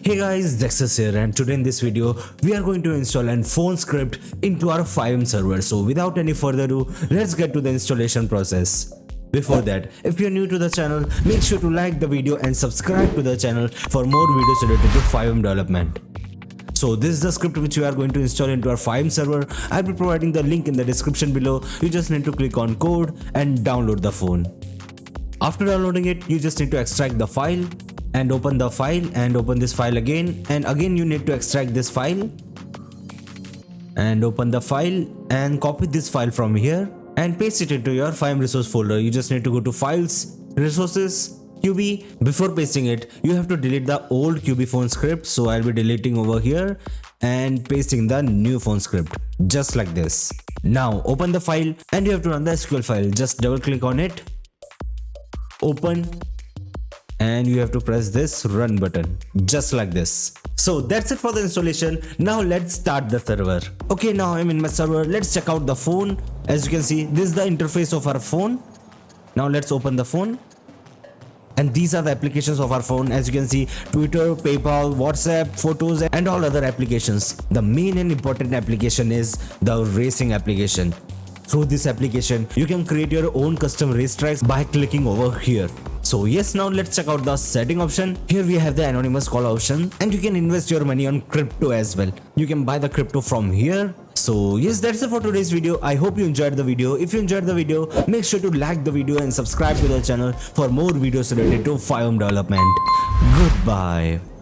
Hey guys, Zexus here, and today in this video we are going to install a phone script into our FiveM server. So without any further ado, let's get to the installation process. Before that, if you're new to the channel, make sure to like the video and subscribe to the channel for more videos related to FiveM development. So this is the script which we are going to install into our FiveM server. I'll be providing the link in the description below. You just need to click on code and download the phone. After downloading it, you just need to extract the file and open the file and open this file again, and again you need to extract this file and open the file and copy this file from here and paste it into your FiveM resource folder. You just need to go to Files, Resources, QB. Before pasting it, you have to delete the old QB phone script, so I'll be deleting over here and pasting the new phone script just like this. Now open the file and you have to run the SQL file. Just double click on it, open, and you have to press this run button just like this. So that's it for the installation. Now let's start the server. Okay, now I'm in my server. Let's check out the phone. As you can see, this is the interface of our phone. Now let's open the phone. And these are the applications of our phone. As you can see, Twitter, PayPal, WhatsApp, photos, and all other applications. The main and important application is the racing application. Through this application, you can create your own custom racetracks by clicking over here. So yes, now let's check out the setting option. Here we have the anonymous call option, and you can invest your money on crypto as well. You can buy the crypto from here. So yes, that's it for today's video. I hope you enjoyed the video. If you enjoyed the video, make sure to like the video and subscribe to the channel for more videos related to FiveM development. Goodbye.